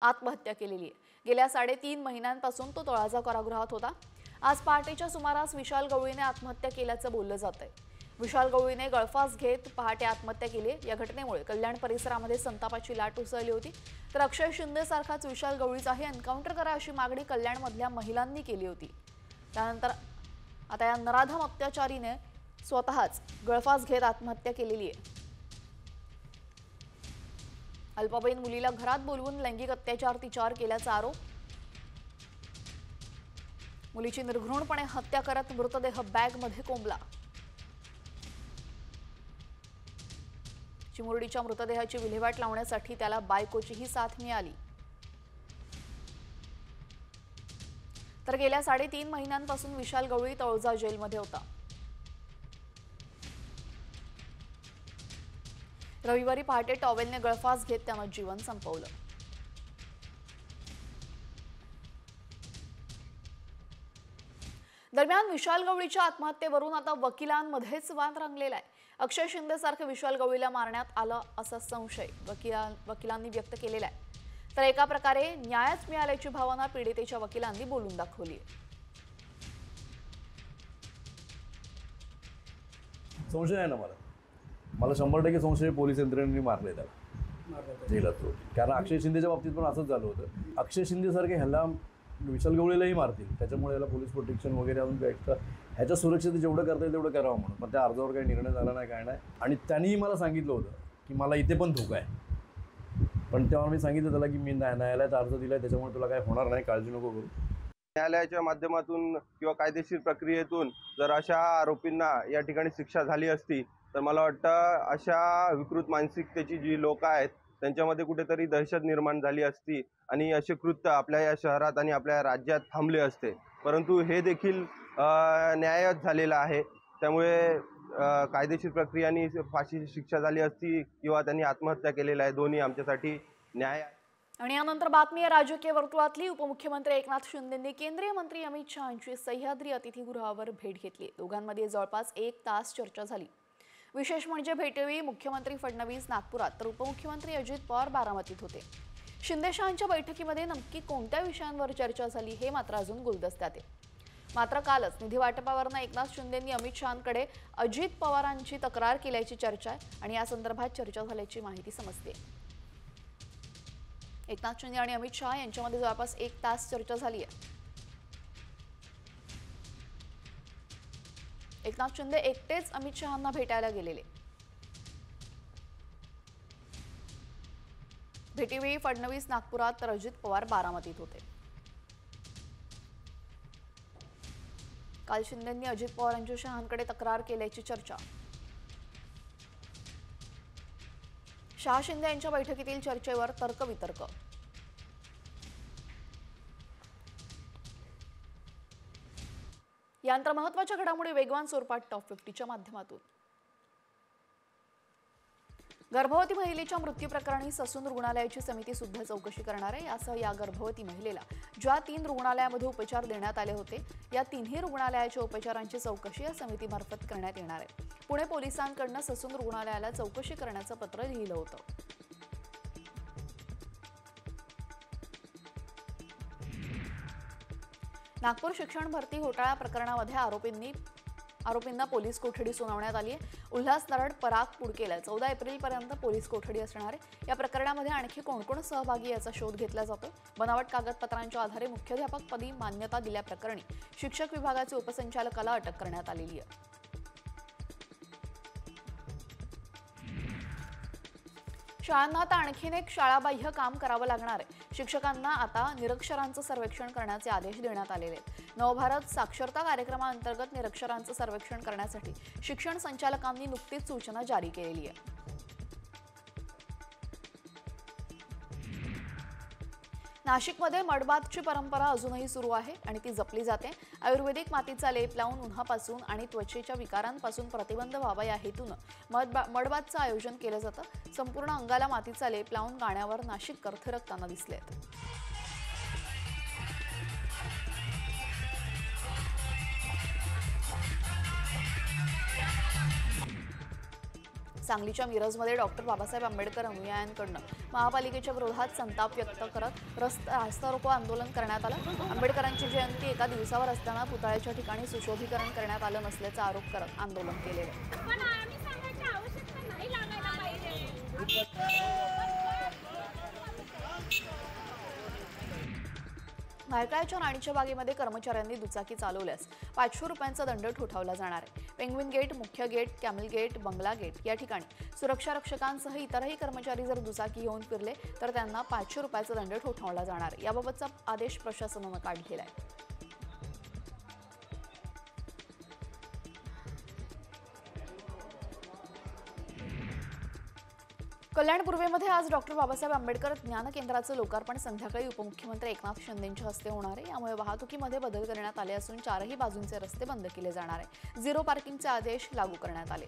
आत्महत्या केलेली आहे। गेल्या 3.5 महिन्यांपासून तो तळाजा कारागृहात होता। आज पहाटेच्या सुमारास विशाल गवळीने आत्महत्या केल्याचं बोललं जातंय। विशाल गवळीने गळफास घेत पहाटे आत्महत्या केली। या घटनेमुळे कल्याण परिसरामध्ये संतापाची लाट उसळली होती। तर अक्षय शिंदे सारखाच विशाल गवळीचाही एन्काउंटर करा अशी मागणी कल्याणमधल्या महिलांनी केली होती। त्यानंतर आता या नराधम अत्याचारीने स्वतःच गळफास घेत आत्महत्या केलेली आहे। अल्पवयीन मुलीला घरात बोलवून लैंगिक अत्याचार तिच्यावर केल्याचा आरोप। मुलीची निर्घृणपणे हत्या करत मृतदेह बॅगमध्ये कोंबला। चिमुरडीच्या मृतदेहाची विल्हेवाट लावण्यासाठी त्याला बायकोचीही साथ मिळाली। तर गेल्या 3.5 महिन्यांपासून विशाल गवळी तळोजा जेलमध्ये होता। रविवारी पहाटे टॉवेलने गळफास घेत त्यानं जीवन संपवलं। दरम्यान विशाल गवळीच्या आत्महत्येवरून आता वकिलांमध्येच वाद रंगलेला आहे। अक्षय शिंदे सारखे विशाल गवळीला मारण्यात आलं असा संशय वकिलांनी व्यक्त केलेला आहे। तर एका प्रकारे न्यायच मिळाल्याची भावना पीडितेच्या वकिलांनी बोलून दाखवली आहे। संशय आहे ना मला 100% संशय पोलीस यंत्रणेने मारले त्याला जेलात तो। कारण अक्षय शिंदेच्या बाबतीत पण असंच झालं होतं। अक्षय शिंदे सारखे ह्याला विशाल गवळीलाही मारतील, त्याच्यामुळे याला पोलीस प्रोटेक्शन वगैरे अजून एक्स्ट्रा ह्याच्या सुरक्षेत जेवढं करता येईल तेवढं करावं म्हणून। पण त्या अर्जावर काही निर्णय झाला नाही, काय नाही। आणि त्यांनीही मला सांगितलं होतं की मला इथे पण धोका आहे, पण तेव्हा मी सांगितलं त्याला की मी न्यायालयात अर्ज दिलाय, त्याच्यामुळे तुला काय होणार नाही, काळजी नको करू। न्यायालयाच्या माध्यमातून किंवा कायदेशीर प्रक्रियेतून जर अशा आरोपींना या ठिकाणी शिक्षा झाली असती तर मला वाटतं अशा विकृत मानसिकतेची जी लोक आहेत त्यांच्यामध्ये कुठेतरी दहशत निर्माण झाली असती आणि असे कृत्य आपल्या या शहरात आणि आपल्या राज्यात थांबले असते। परंतु हे देखील न्यायच झालेलं आहे। त्यामुळे कायदेशीर प्रक्रियेने फाशीची शिक्षा झाली असती किंवा त्यांनी आत्महत्या केलेली आहे, दोन्ही आमच्यासाठी न्याय आहे। आणि यानंतर बातमी आहे राजकीय वर्तुळातली। उपमुख्यमंत्री एकनाथ शिंदेंनी केंद्रीय मंत्री अमित शहांची सह्याद्री अतिथीगृहावर भेट घेतली। दोघांमध्ये जवळपास 1 तास चर्चा झाली। विशेष म्हणजे भेटेवेळी मुख्यमंत्री फडणवीस नागपुरात तर उपमुख्यमंत्री अजित पवार बारामतीत होते। शिंदे शहांच्या बैठकीमध्ये नक्की कोणत्या विषयांवर चर्चा झाली हे मात्र अजून गुलदस्त्यात आहे। मात्र कालच निधी वाटपावरून एकनाथ शिंदेंनी अमित शहांकडे अजित पवारांची तक्रार केल्याची चर्चा आहे आणि या संदर्भात चर्चा झाल्याची माहिती समजते। एकनाथ शिंदे आणि अमित शहा यांच्यामध्ये जवळपास 1 तास चर्चा झाली आहे। एकनाथ शिंदे एकटेच अमित शहांना भेटायला गेलेले। भेटीवेळी फडणवीस नागपुरात तर अजित पवार बारामतीत होते। काल शिंदेंनी अजित पवारांच्या शहांकडे तक्रार केल्याची चर्चा। शहा शिंदे यांच्या बैठकीतील चर्चेवर तर्कवितर्क। यानंतर महत्त्वाच्या घडामोडी वेगवान स्वरूपात टॉप 50च्या माध्यमातून। गर्भवती महिलेच्या मृत्यू प्रकरणी ससून रुग्णालयाची समिती सुद्धा चौकशी करणार आहे। यासह या गर्भवती महिलेला ज्या 3 रुग्णालयामध्ये उपचार देण्यात आले होते या तिन्ही रुग्णालयाच्या उपचारांची चौकशी या समितीमार्फत करण्यात येणार आहे। पुणे पोलिसांकडून ससून रुग्णालयाला चौकशी करण्याचं पत्र लिहिलं होतं। नागपूर शिक्षण भरती घोटाळा प्रकरणामध्ये आरोपींना पोलीस कोठडी सुनावण्यात आली आहे। उल्हास नरड, पराग पुडकेला 14 एप्रिलपर्यंत पोलीस कोठडी असणार आहे। या प्रकरणामध्ये आणखी कोण सहभागी याचा शोध घेतला जातो। बनावट कागदपत्रांच्या आधारे मुख्याध्यापकपदी मान्यता दिल्याप्रकरणी शिक्षक विभागाचे उपसंचालकाला अटक करण्यात आलेली आहे। शाळांना आता आणखीन एक शाळाबाह्य काम करावं लागणार आहे। शिक्षकांना आता निरक्षरांचं सर्वेक्षण करण्याचे आदेश देण्यात आलेले आहेत। नवभारत साक्षरता कार्यक्रमाअंतर्गत निरक्षरांचं सर्वेक्षण करण्यासाठी शिक्षण संचालकांनी नुकतीच सूचना जारी केलेली आहे। नाशिकमध्ये मडबातची परंपरा अजूनही सुरू आहे आणि ती जपली जाते। आयुर्वेदिक मातीचा लेप लावून उन्हापासून आणि त्वचेच्या विकारांपासून प्रतिबंध व्हावा या हेतूनं मडबातचं आयोजन केलं जातं। संपूर्ण अंगाला मातीचा लेप लावून गाण्यावर नाशिककर थिरकताना दिसलेत। सांगलीच्या मिरजमध्ये डॉक्टर बाबासाहेब आंबेडकर अनुयायांकडून महापालिकेच्या विरोधात संताप व्यक्त करत रास्ता रोको आंदोलन करण्यात आलं। आंबेडकरांची जयंती एका दिवसावर असताना पुतळ्याच्या ठिकाणी सुशोभीकरण करण्यात आलं नसल्याचा आरोप करत आंदोलन केलेलं आहे। पण आम्ही सांगायची आवश्यकता नाही लागायला पाहिजे। भायखळ्याच्या राणीच्या बागेमध्ये कर्मचाऱ्यांनी दुचाकी चालवल्यास 500 रुपयांचा दंड ठोठावला जाणार आहे। पेंग्विन गेट, मुख्य गेट, कॅमल गेट, बंगला गेट या ठिकाणी सुरक्षा रक्षकांसह इतरही कर्मचारी जर दुचाकी घेऊन फिरले तर त्यांना 500 रुपयाचा दंड ठोठावला जाणार आहे। याबाबतचा आदेश प्रशासनानं काढलेला आहे। कल्याण पूर्वेमध्ये आज डॉक्टर बाबासाहेब आंबेडकर ज्ञान केंद्राचं लोकार्पण संध्याकाळी उपमुख्यमंत्री एकनाथ शिंदेंच्या हस्ते होणार आहे। यामुळे वाहतुकीमध्ये बदल करण्यात आले असून चारही बाजूंचे रस्ते बंद केले जाणार आहे। झिरो पार्किंगचे आदेश लागू करण्यात आले।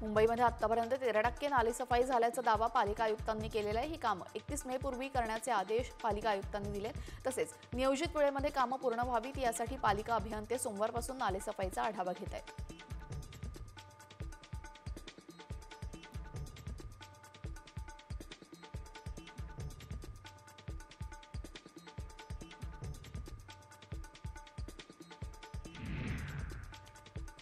मुंबईमध्ये आतापर्यंत 13% नालेसफाई झाल्याचा दावा पालिका आयुक्तांनी केलेला आहे। ही कामं 31 मे पूर्वी करण्याचे आदेश पालिका आयुक्तांनी दिले। तसेच नियोजित वेळेमध्ये कामं पूर्ण व्हावीत यासाठी पालिका अभियंते सोमवारपासून नालेसफाईचा आढावा घेत आहेत।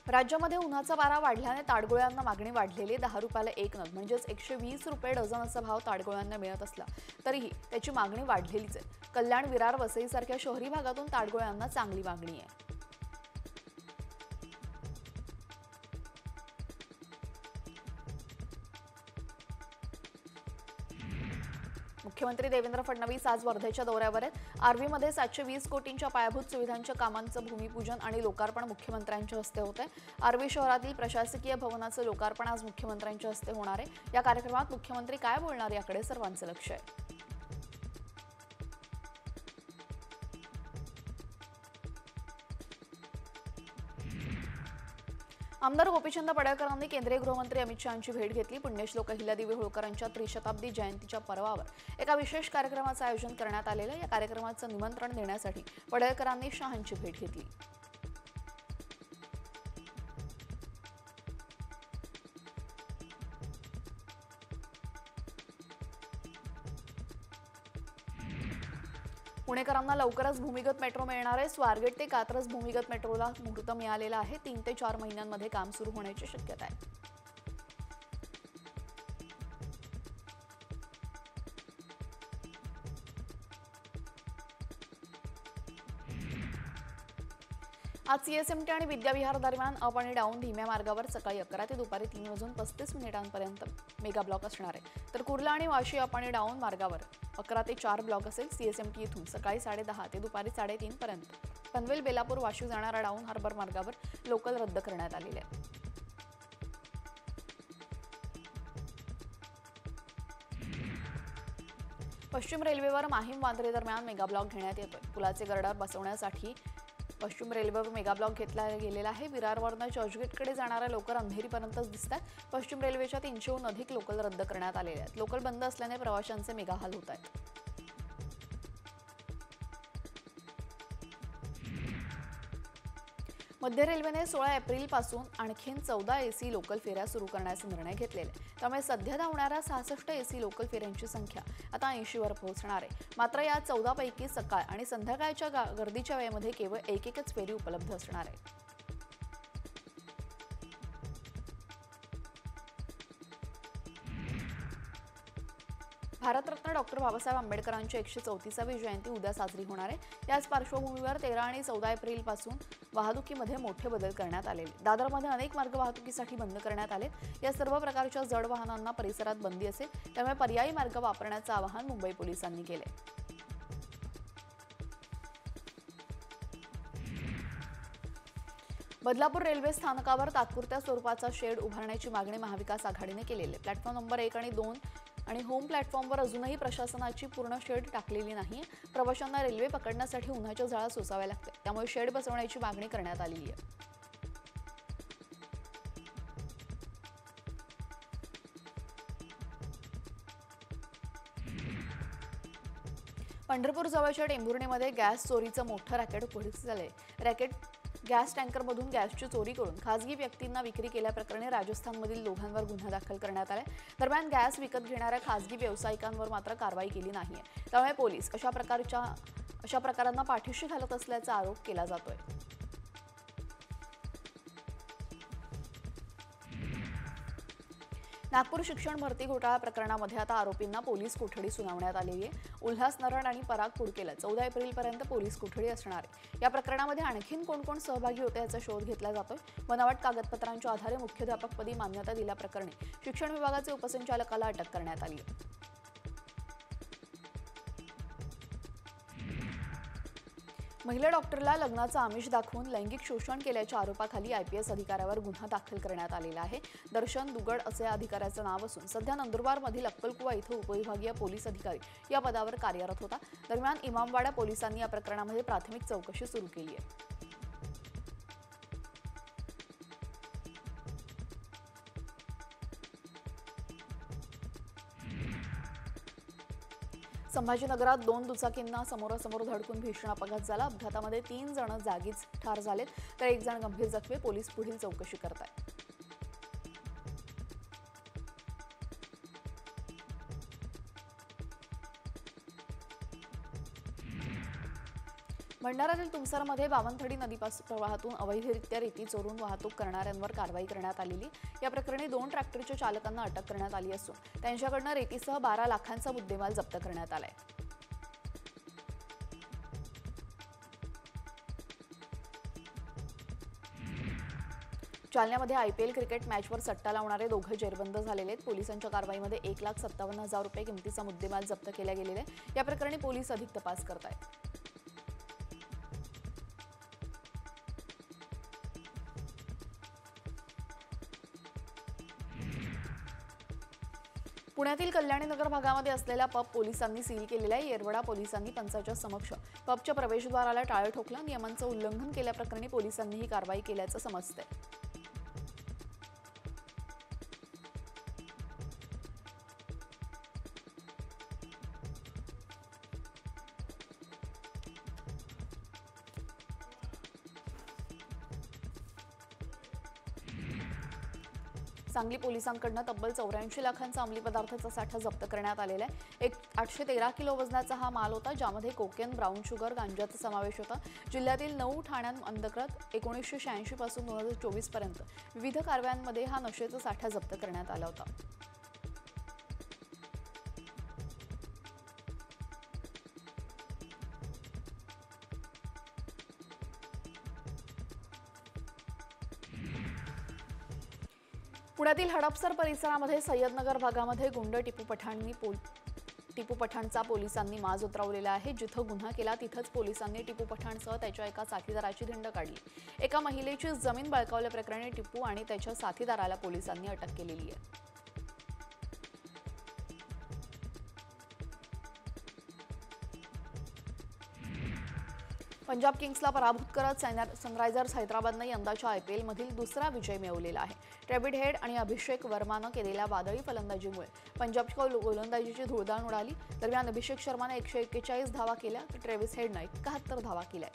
राज्यामध्ये उन्हाचा पारा वाढल्याने ताडगोळ्यांना मागणी वाढलेली 10 रुपयाला 1 नग म्हणजेच 120 रुपये डझन असा भाव ताडगोळ्यांना मिळत असला तरीही त्याची मागणी वाढलेलीच आहे। कल्याण, विरार, वसईसारख्या शहरी भागातून ताडगोळ्यांना चांगली मागणी आहे। मुख्यमंत्री देवेंद्र फडणवीस आज वर्धेच्या दौऱ्यावर आहेत। आर्वीमध्ये 720 कोटींच्या पायाभूत सुविधांच्या कामांचं भूमिपूजन आणि लोकार्पण मुख्यमंत्र्यांच्या हस्ते होत आहे। आर्वी शहरातील प्रशासकीय भवनाचं लोकार्पण आज मुख्यमंत्र्यांच्या हस्ते होणार आहे। या कार्यक्रमात मुख्यमंत्री काय बोलणार याकडे सर्वांचं लक्ष आहे। आमदार गोपीचंद पडळकरांनी केंद्रीय गृहमंत्री अमित शहांची भेट घेतली। पुण्यश्लोक अहिल्यादेवी होळकरांच्या त्रिशताब्दी जयंतीच्या पर्वावर एका विशेष कार्यक्रमाचं आयोजन करण्यात आलेलं। या कार्यक्रमाचं निमंत्रण देण्यासाठी पडळकरांनी शहांची भेट घेतली। पुणेकरांना लवकरच भूमिगत मेट्रो मिळणार आहे। स्वारगेट ते कात्रज भूमिगत मेट्रोला मुहूर्त मिळालेला आहे। 3 ते 4 महिन्यांमध्ये काम सुरू होण्याची शक्यता आहे। आज सीएसएमटी आणि विद्याविहार दरम्यान अप आणि डाऊन धीम्या मार्गावर सकाळी 11 ते दुपारी 3:35 मेगा ब्लॉक असणार आहे। तर कुर्ला आणि वाशी अप आणि डाऊन मार्गावर 11 ते 4 ब्लॉक असेल। सीएसएमटी इथून सकाळी 10:30 ते दुपारी 3:30 पर्यंत पनवेल, बेलापूर, वाशी जाणारा डाऊन हार्बर मार्गावर लोकल रद्द करण्यात आलेले आहे। पश्चिम रेल्वेवर माहीम वांद्रे दरम्यान मेगा ब्लॉक घेण्यात येतोय। पुलाचे गर्डर बसवण्यासाठी पश्चिम रेल्वेवर मेगा ब्लॉक घेतला गेलेला आहे। विरारवरनं चर्चगेटकडे जाणाऱ्या लोकल अंधेरीपर्यंतच दिसतात। पश्चिम रेल्वेच्या 300हून अधिक लोकल रद्द करण्यात आलेल्या आहेत। लोकल बंद असल्याने प्रवाशांचे मेगा हाल होत आहेत। मध्य रेल्वेने 16 एप्रिलपासून आणखीन 14 एसी लोकल फेऱ्या सुरू करण्याचा निर्णय घेतलेला आहे। त्यामुळे सध्या धावणाऱ्या 66 एसी लोकल फेऱ्यांची संख्या आता 80वर पोहोचणार आहे। मात्र या 14 पैकी सकाळ आणि संध्याकाळच्या गर्दीच्या वेळेमध्ये केवळ एकच फेरी उपलब्ध असणार आहे। भारतरत्न डॉक्टर बाबासाहेब आंबेडकरांची 134वी जयंती उद्या साजरी होणार आहे। याच पार्श्वभूमीवर 13 आणि 14 एप्रिलपासून वाहतुकीमध्ये मोठे बदल करण्यात आले। दादरमध्ये अनेक मार्ग वाहतुकीसाठी बंद करण्यात आले। या सर्व प्रकारच्या जड वाहनांना परिसरात बंदी असेल, त्यामुळे पर्यायी मार्ग वापरण्याचं आवाहन मुंबई पोलिसांनी केले। बदलापूर रेल्वे स्थानकावर तात्पुरत्या स्वरूपाचा शेड उभारण्याची मागणी महाविकास आघाडीने केलेली आहे। प्लॅटफॉर्म नंबर 1 आणि 2 आणि होम प्लॅटफॉर्मवर अजूनही प्रशासनाची पूर्ण शेड टाकलेली नाही। प्रवाशांना रेल्वे पकडण्यासाठी उन्हाच्या झळा सोसाव्या लागतात, त्यामुळे शेड बसवण्याची मागणी करण्यात आलेली आहे। पंढरपूर जवळच्या टेंभुर्णीमध्ये गॅस चोरीचं मोठं रॅकेट उघडकीस आलंय। रॅकेट गॅस टँकरमधून गॅसची चोरी करून खासगी व्यक्तींना विक्री केल्याप्रकरणी राजस्थानमधील दोघांवर गुन्हा दाखल करण्यात आलाय. दरम्यान गॅस विकत घेणाऱ्या खासगी व्यावसायिकांवर मात्र कारवाई केली नाहीये. त्यामुळे पोलीस अशा प्रकारांना पाठीशी घालत असल्याचा आरोप केला जातोय. नागपूर शिक्षण भरती घोटाळा प्रकरणामध्ये आता आरोपींना पोलीस कोठडी सुनावण्यात आलेली आहे. उल्हास नरड आणि पराग कुडकेला 14 एप्रिलपर्यंत पोलीस कोठडी असणार आहे. या प्रकरणामध्ये आणखीन कोण कोण सहभागी होते याचा शोध घेतला जातोय. बनावट कागदपत्रांच्या आधारे मुख्याध्यापकपदी मान्यता दिल्याप्रकरणी शिक्षण विभागाचे उपसंचालकाला अटक करण्यात आली आहे. महिला डॉक्टरला लग्नाचं आमिष दाखवून लैंगिक शोषण केल्याच्या आरोपाखाली IPS अधिकाऱ्यावर गुन्हा दाखल करण्यात आलेला आहे. दर्शन दुगड असे अधिकाऱ्याचं नाव असून सध्या नंदुरबारमधील अक्कलकुवा इथं उपविभागीय पोलीस अधिकारी या पदावर कार्यरत होता. दरम्यान इमामवाडा पोलिसांनी या प्रकरणामध्ये प्राथमिक चौकशी सुरू केली आहे. संभाजीनगरात 2 दुचाकींना समोरासमोर धडकून भीषण अपघात झाला. अपघातामध्ये 3 जण जागीच ठार झालेत तर 1 जण गंभीर जखमी. पोलीस पुढील चौकशी करत आहेत. भंडाऱ्यातील तुमसरमध्ये बावनथडी नदीपासून प्रवाहातून अवैधरित्या रेती चोरून वाहतूक करणाऱ्यांवर कारवाई करण्यात आलेली. या प्रकरणी 2 ट्रॅक्टरच्या चालकांना अटक करण्यात आली असून त्यांच्याकडनं रेतीसह 12 लाखांचा मुद्देमाल जप्त करण्यात आलाय. जालन्यामध्ये IPL क्रिकेट मॅचवर सट्टा लावणारे दोघं जेरबंद झालेले आहेत. पोलिसांच्या कारवाईमध्ये 1,57,000 रुपये किमतीचा मुद्देमाल जप्त केला गेलेला आहे. या प्रकरणी पोलीस अधिक तपास करत आहेत. पुण्यातील कल्याणीनगर भागामध्ये असलेल्या पब पोलिसांनी सील केलेल्या येरवडा पोलिसांनी पंचाच्या समक्ष पबच्या प्रवेशद्वाराला टाळं ठोकलं. नियमांचं उल्लंघन केल्याप्रकरणी पोलिसांनी ही कारवाई केल्याचं समजतंय. सांगली पोलिसांकडून तब्बल 84 लाखांचा अंमली पदार्थाचा साठा जप्त करण्यात आलेला आहे. 813 किलो वजनाचा हा माल होता, ज्यामध्ये कोकेन, ब्राऊन शुगर, गांजाचा समावेश होता. जिल्ह्यातील 9 ठाण्यांअंतर्गत 1986 पासून 2024 पर्यंत विविध कारवायांमध्ये हा नशेचा साठा जप्त करण्यात आला होता. पुण्यातील हडपसर परिसरामध्ये सय्यदनगर भागामध्ये गुंड टिपू पठाणचा पोलिसांनी माज उतरवलेला आहे. जिथं गुन्हा केला तिथंच पोलिसांनी टिपू पठाणसह त्याच्या एका साथीदाराची धिंड काढली. एका महिलेची जमीन बळकावल्याप्रकरणी टिपू आणि त्याच्या साथीदाराला पोलिसांनी अटक केलेली आहे. पंजाब किंग्सला पराभूत करत सनरायझर्स हैदराबादनं यंदाच्या IPLमधील दुसरा विजय मिळवलेला आहे. ट्रेव्हिड हेड आणि अभिषेक वर्मानं केलेल्या वादळी फलंदाजीमुळे पंजाबच्या गोलंदाजीची धुळधाण उडाली. दरम्यान अभिषेक शर्माने 141 धावा केल्या तर ट्रेव्हिस हेडनं 71 धावा केल्या.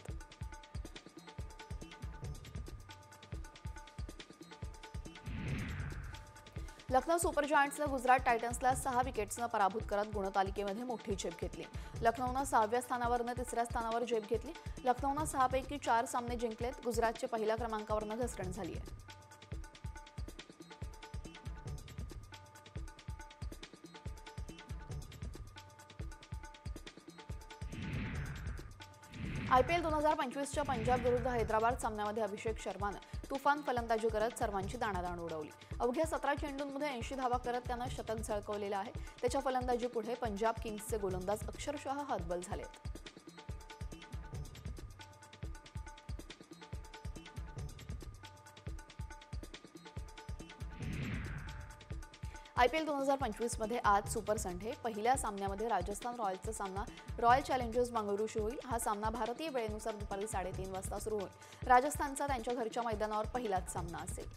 लखनौ सुपर जायंट्सनं गुजरात टायटन्सला 6 विकेट्सनं पराभूत करत गुणतालिकेमध्ये मोठी झेप घेतली. लखनौनं 6व्या स्थानावरनं 3ऱ्या स्थानावर झेप घेतली. लखनौनं 6 पैकी 4 सामने जिंकलेत. गुजरातचे पहिल्या क्रमांकावरनं घसरण झाली आहे. IPL 2025च्या पंजाब विरुद्ध हैदराबाद सामन्यामध्ये अभिषेक शर्मानं तुफान फलंदाजी करत सर्वांची दाणादाण उडवली. अवघ्या 17 चेंडूंमध्ये 80 धावा करत त्यानं शतक झळकवलेलं आहे. त्याच्या फलंदाजीपुढे पंजाब किंग्सचे गोलंदाज अक्षरशः हतबल झालेत. IPL 2025 मध्ये आज सुपर संडे. पहिल्या सामन्यामध्ये राजस्थान रॉयल्सचा सामना रॉयल चॅलेंजर्स बंगळुरूशी होईल. हा सामना भारतीय वेळेनुसार दुपारी 3:30 वाजता सुरू होईल. राजस्थानचा त्यांच्या घरच्या मैदानावर पहिलाच सामना असेल.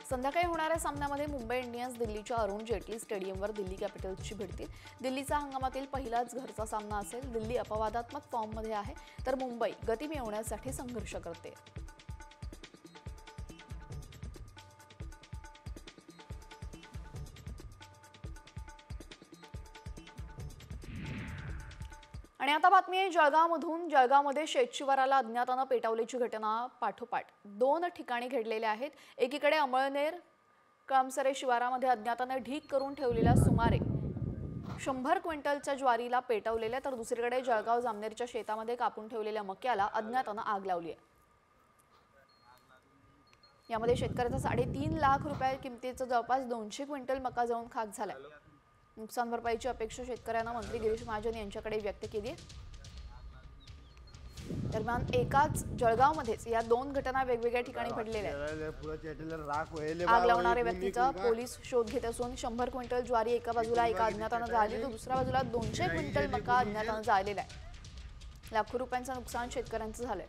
संध्याकाळी होणाऱ्या सामन्यामध्ये मुंबई इंडियन्स दिल्लीच्या अरुण जेटली स्टेडियमवर दिल्ली कॅपिटल्सची भिडतील. दिल्लीचा हंगामातील पहिलाच घरचा सामना असेल. दिल्ली अपवादात्मक फॉर्ममध्ये आहे तर मुंबई गती मिळवण्यासाठी संघर्ष करते. आणि आता बातमी आहे जळगावमधून. जळगावमध्ये शेतशिवाराला अज्ञातानं पेटवल्याची घटना पाठोपाठ 2 ठिकाणी घडलेल्या आहेत. एकीकडे अमळनेर कळमसरे शिवारामध्ये अज्ञातानं ढीक करून ठेवलेल्या सुमारे 100 क्विंटलच्या ज्वारीला पेटवलेल्या, तर दुसरीकडे जळगाव जामनेरच्या शेतामध्ये कापून ठेवलेल्या मक्याला अज्ञातानं आग लावली आहे. यामध्ये शेतकऱ्याचा 3.5 लाख रुपये किमतीचा जवळपास 200 क्विंटल मका जळून खाक झालाय. नुकसान भरपाईची अपेक्षा शेतकऱ्यांना मंत्री गिरीश महाजन यांच्याकडे व्यक्त केली आहे. दरम्यान एकाच जळगावमध्येच या 2 घटना वेगवेगळ्या ठिकाणी घडलेल्या आहेत. आग लावणाऱ्या व्यक्तीचा पोलीस शोध घेत असून 100 क्विंटल ज्वारी एका बाजूला एका अज्ञातानं जाळली, तर दुसऱ्या बाजूला 200 क्विंटल मका अज्ञातानं जाळलेला आहे. लाखो रुपयांचं नुकसान शेतकऱ्यांचं झालंय.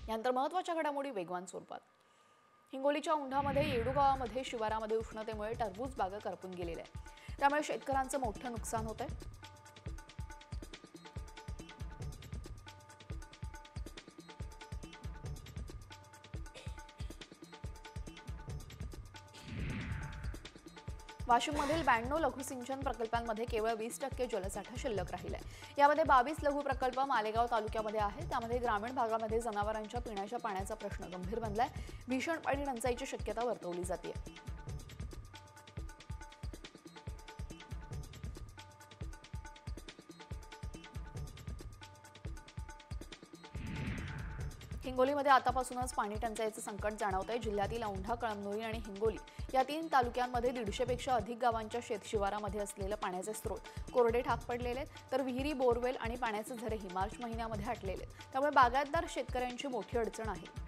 यानंतर महत्त्वाच्या घडामोडी वेगवान स्वरूपात. हिंगोलीच्या औंढामध्ये येडू गावामध्ये शिवारामध्ये उष्णतेमुळे टरबूज बागा करपून गेलेल्या आहेत. त्यामुळे शेतकऱ्यांचं मोठं नुकसान होत आहे. वाशिममधील 92 लघुसिंचन प्रकल्पांमध्ये केवळ 20% जलसाठा शिल्लक राहिलाय. यामध्ये 22 लघु प्रकल्प मालेगाव तालुक्यामध्ये आहेत. त्यामध्ये ग्रामीण भागामध्ये जनावरांच्या पिण्याच्या पाण्याचा प्रश्न गंभीर बनलाय. भीषण पाणी टंचाईची शक्यता वर्तवली जाते. हिंगोलीमध्ये आतापासूनच पाणी टंचाईचं संकट जाणवतंय. जिल्ह्यातील औंढा, कळमनुरी आणि हिंगोली या 3 तालुक्यांमध्ये 150 पेक्षा अधिक गावांच्या शेतशिवारामध्ये असलेले पाण्याचे स्रोत कोरडे ठाक पडलेले आहेत, तर विहिरी, बोरवेल आणि पाण्याचे झरेही मार्च महिन्यामध्ये आटलेले आहेत. त्यामुळे बागायतदार शेतकऱ्यांची मोठी अडचण आहे.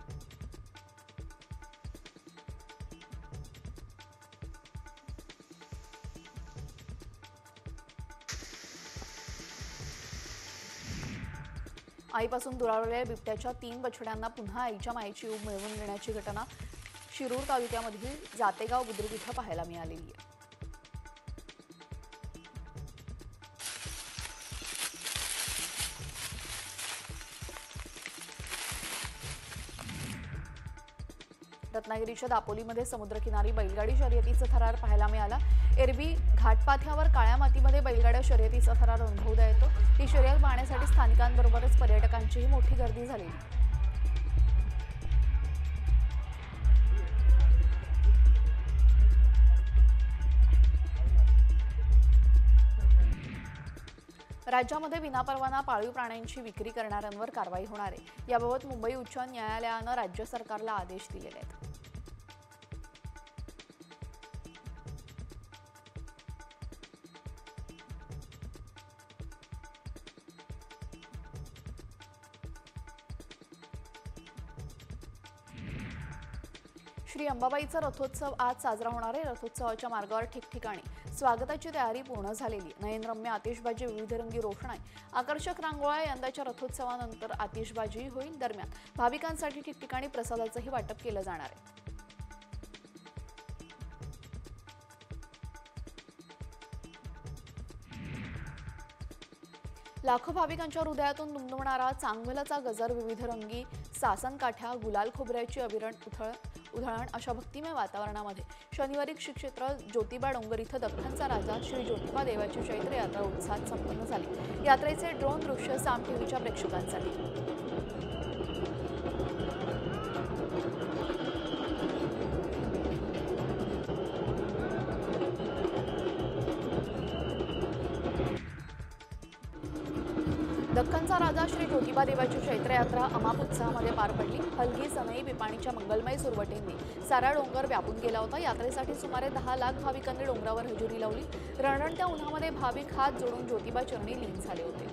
आईपासून दुरावलेल्या बिबट्याच्या 3 बछड्यांना पुन्हा आईच्या मायेची ऊब मिळवून देण्याची घटना शिरूर तालुक्यामधील जातेगाव बुद्रुक इथं पाहायला मिळालेली आहे. रत्नागिरीच्या दापोलीमध्ये समुद्रकिनारी बैलगाडी शर्यतीचा थरार पाहायला मिळाला. एरवी घाटपाथ्यावर काळ्या मातीमध्ये बैलगाड्या शर्यतीचा थरार अनुभवता येतो. ही शर्यत पाहण्यासाठी स्थानिकांबरोबरच पर्यटकांचीही मोठी गर्दी झाली. राज्यामध्ये विनापरवाना पाळीव प्राण्यांची विक्री करणाऱ्यांवर कारवाई होणार आहे. याबाबत मुंबई उच्च न्यायालयानं राज्य सरकारला आदेश दिलेले आहेत. श्री अंबाबाईचा रथोत्सव आज साजरा होणार आहे. रथोत्सवाच्या मार्गावर ठिकठिकाणी स्वागताची तयारी पूर्ण झालेली. नयनरम्य आतिषबाजी, विविधरंगी रोषणाई, आकर्षक रांगोळ्या यंदाच्या रथोत्सवानंतर आतिषबाजी होईल. दरम्यान भाविकांसाठी ठिकठिकाणी प्रसादाचंही वाटप केलं जाणार आहे. लाखो भाविकांच्या हृदयातून दुमदुमणारा चांगभलाचा गजर, विविधरंगी सासन काठ्या, गुलाल खोबऱ्याची अविरण उधळण अशा भक्तिमय वातावरणामध्ये शनिवारी श्री क्षेत्र ज्योतिबा डोंगर इथं दख्खनचा राजा श्री ज्योतिबा देवाची चैत्र यात्रा उत्साहात संपन्न झाली. यात्रेचे ड्रोन दृश्य साम टीव्हीच्या प्रेक्षकांसाठी. दख्खनचा राजा श्री ज्योतिबा देवाची चैत्र यात्रा अमाप उत्साहामध्ये पार पडली. हलगी, सनई, पिपाणीच्या मंगलमय सुरवटींनी सारा डोंगर व्यापून गेला होता. यात्रेसाठी सुमारे 10 लाख भाविकांनी डोंगरावर हजेरी लावली. रणरणत्या उन्हामध्ये भाविक हात जोडून ज्योतिबा चरणी लीन झाले होते.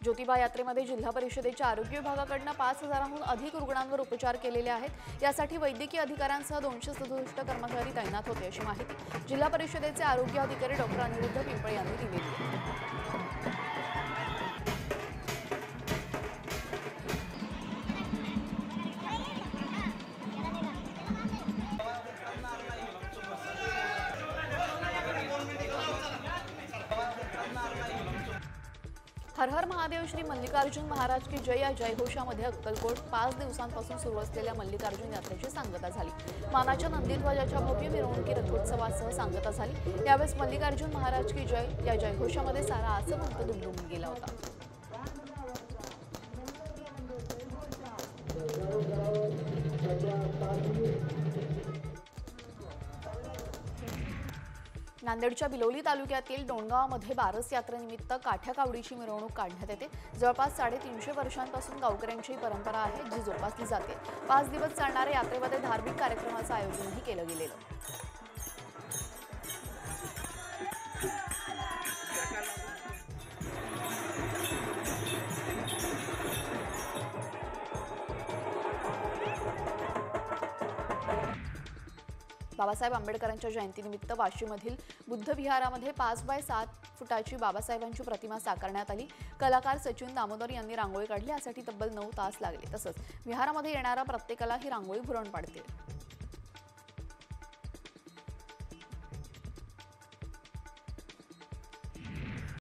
ज्योतिबा यात्रेमध्ये जिल्हा परिषदेच्या आरोग्य विभागाकडून 5,000हून अधिक रुग्णांवर उपचार केलेले आहेत। यासाठी वैद्यकीय अधिकाऱ्यांसह 267 कर्मचारी तैनात होते अशी माहिती जिल्हा परिषदेचे आरोग्य अधिकारी डॉक्टर अनिरुद्ध पिंपळे यांनी दिली आहे। हर हर महादेव श्री मल्लिकार्जुन महाराज की जय या जयघोषामध्ये अक्कलकोट 5 दिवसांपासून सुरू असलेल्या मल्लिकार्जुन यात्रेची सांगता झाली। मानाच्या नंदीध्वजाच्या भव्य मिरवणुकी रथोत्सवासह सांगता झाली। यावेळेस मल्लिकार्जुन महाराज की जय या जयघोषामध्ये सारा आसमंत दुमदुमून गेला होता। नांदेडच्या बिलोली तालुक्यातील डोणगावमध्ये बारस यात्रेनिमित्त काठ्या कावडीची मिरवणूक काढण्यात येते। जवळपास 350 वर्षांपासून गावकऱ्यांची ही परंपरा आहे जी जोपासली जाते। 5 दिवस चालणाऱ्या यात्रेमध्ये धार्मिक कार्यक्रमाचं आयोजनही केलं गेलेलं। बाबासाहेब आंबेडकरांच्या जयंतीनिमित्त वाशीमधील बुद्ध विहारामध्ये 5 बाय 7 फुटाची बाबासाहेबांची प्रतिमा साकारण्यात आली। कलाकार सचिन दामोदर यांनी रांगोळी काढली। यासाठी तब्बल 9 तास लागले। तसंच विहारामध्ये येणाऱ्या प्रत्येकाला ही रांगोळी भुरळ पाडते।